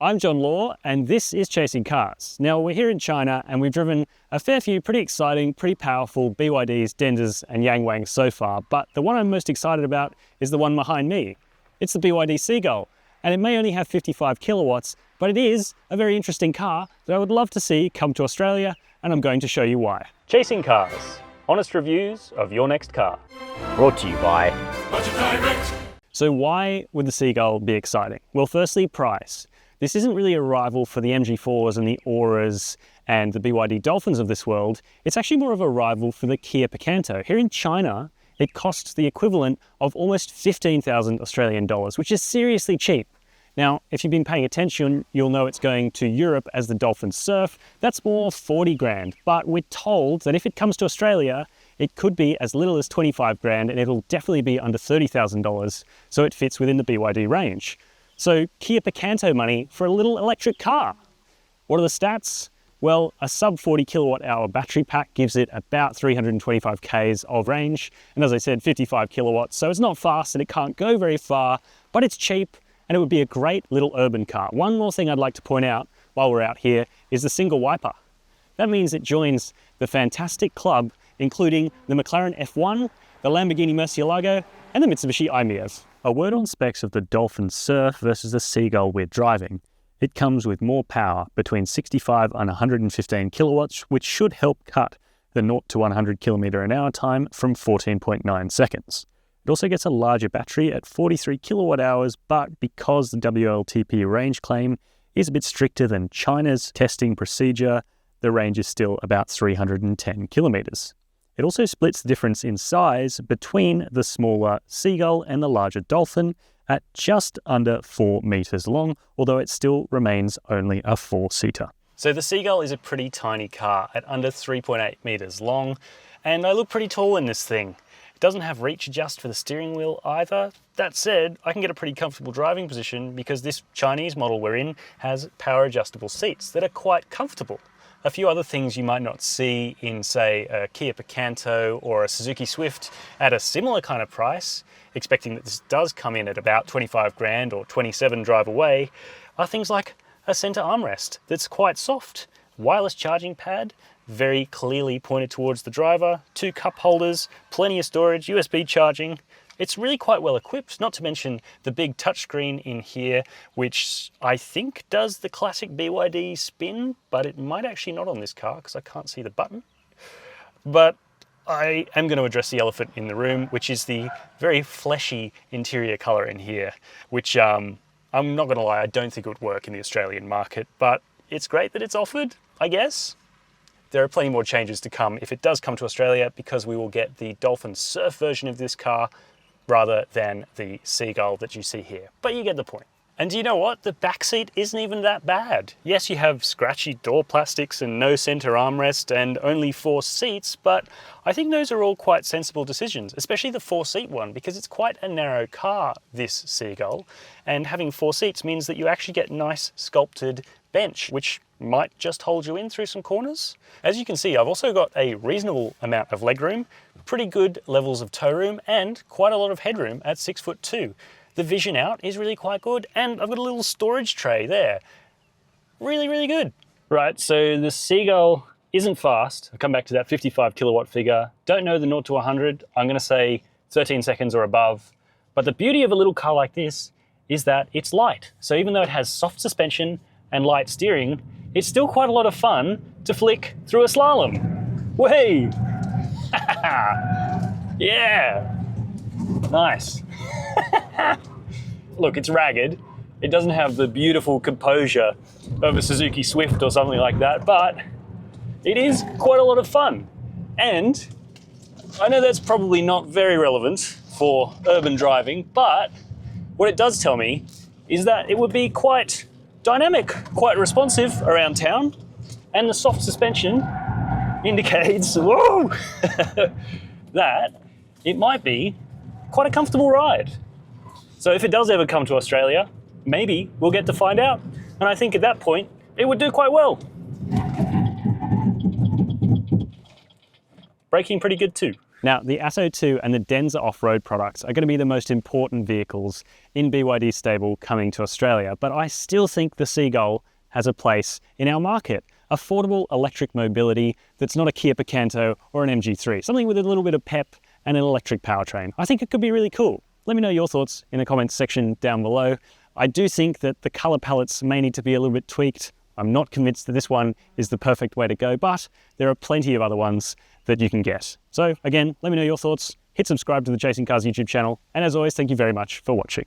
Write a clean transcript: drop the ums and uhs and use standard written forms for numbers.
I'm John Law, and this is Chasing Cars. Now, we're here in China, and we've driven a fair few pretty exciting, pretty powerful BYDs, Denders, and Yangwangs so far, but the one I'm most excited about is the one behind me. It's the BYD Seagull, and it may only have 55 kilowatts, but it is a very interesting car that I would love to see come to Australia, and I'm going to show you why. Chasing Cars, honest reviews of your next car. Brought to you by Budget Direct. So why would the Seagull be exciting? Well, firstly, price. This isn't really a rival for the MG4s and the Auras and the BYD Dolphins of this world. It's actually more of a rival for the Kia Picanto. Here in China, it costs the equivalent of almost 15,000 Australian dollars, which is seriously cheap. Now, if you've been paying attention, you'll know it's going to Europe as the Dolphin Surf. That's more 40 grand, but we're told that if it comes to Australia, it could be as little as 25 grand and it'll definitely be under $30,000, so it fits within the BYD range. So Kia Picanto money for a little electric car. What are the stats? Well, a sub 40 kilowatt hour battery pack gives it about 325 Ks of range. And as I said, 55 kilowatts. So it's not fast and it can't go very far, but it's cheap and it would be a great little urban car. One more thing I'd like to point out while we're out here is the single wiper. That means it joins the fantastic club, including the McLaren F1, the Lamborghini Murcielago, and the Mitsubishi i-MiEV. A word on specs of the Dolphin Surf versus the Seagull we're driving. It comes with more power, between 65 and 115 kilowatts, which should help cut the 0 to 100 kilometre an hour time from 14.9 seconds. It also gets a larger battery at 43 kilowatt hours, but because the WLTP range claim is a bit stricter than China's testing procedure, the range is still about 310 kilometres. It also splits the difference in size between the smaller Seagull and the larger Dolphin at just under 4 meters long, although it still remains only a 4-seater. So the Seagull is a pretty tiny car at under 3.8 meters long, and I look pretty tall in this thing. It doesn't have reach adjust for the steering wheel either. That said, I can get a pretty comfortable driving position because this Chinese model we're in has power adjustable seats that are quite comfortable. A few other things you might not see in, say, a Kia Picanto or a Suzuki Swift at a similar kind of price, expecting that this does come in at about 25 grand or 27 drive away, are things like a center armrest that's quite soft, wireless charging pad, very clearly pointed towards the driver, 2 cup holders, plenty of storage, USB charging. It's really quite well equipped, not to mention the big touchscreen in here, which I think does the classic BYD spin, but it might actually not on this car because I can't see the button. But I am going to address the elephant in the room, which is the very fleshy interior colour in here, which I'm not going to lie, I don't think it would work in the Australian market, but it's great that it's offered, I guess. There are plenty more changes to come if it does come to Australia, because we will get the Dolphin Surf version of this car rather than the Seagull that you see here. But you get the point. And do you know what? The back seat isn't even that bad. Yes, you have scratchy door plastics and no center armrest and only 4 seats, but I think those are all quite sensible decisions, especially the 4-seat one, because it's quite a narrow car, this Seagull, and having 4 seats means that you actually get nice sculpted bench, which might just hold you in through some corners. As you can see, I've also got a reasonable amount of legroom, pretty good levels of toe room, and quite a lot of headroom at 6'2". The vision out is really quite good, and I've got a little storage tray there. Really, really good. Right, so the Seagull isn't fast. I'll come back to that 55 kilowatt figure. Don't know the 0 to 100. I'm gonna say 13 seconds or above. But the beauty of a little car like this is that it's light. So even though it has soft suspension and light steering, it's still quite a lot of fun to flick through a slalom. Way! Yeah! Nice. Look, it's ragged. It doesn't have the beautiful composure of a Suzuki Swift or something like that, but it is quite a lot of fun. And I know that's probably not very relevant for urban driving, but what it does tell me is that it would be quite dynamic, quite responsive around town, and the soft suspension indicates, whoa, that it might be quite a comfortable ride. So if it does ever come to Australia, maybe we'll get to find out. And I think at that point, it would do quite well. Braking pretty good too. Now, the Atto 2 and the Denza off-road products are going to be the most important vehicles in BYD's stable coming to Australia, but I still think the Seagull has a place in our market. Affordable electric mobility that's not a Kia Picanto or an MG3, something with a little bit of pep and an electric powertrain. I think it could be really cool. Let me know your thoughts in the comments section down below. I do think that the color palettes may need to be a little bit tweaked. I'm not convinced that this one is the perfect way to go, but there are plenty of other ones that you can get. So again, let me know your thoughts. Hit subscribe to the Chasing Cars YouTube channel. And as always, thank you very much for watching.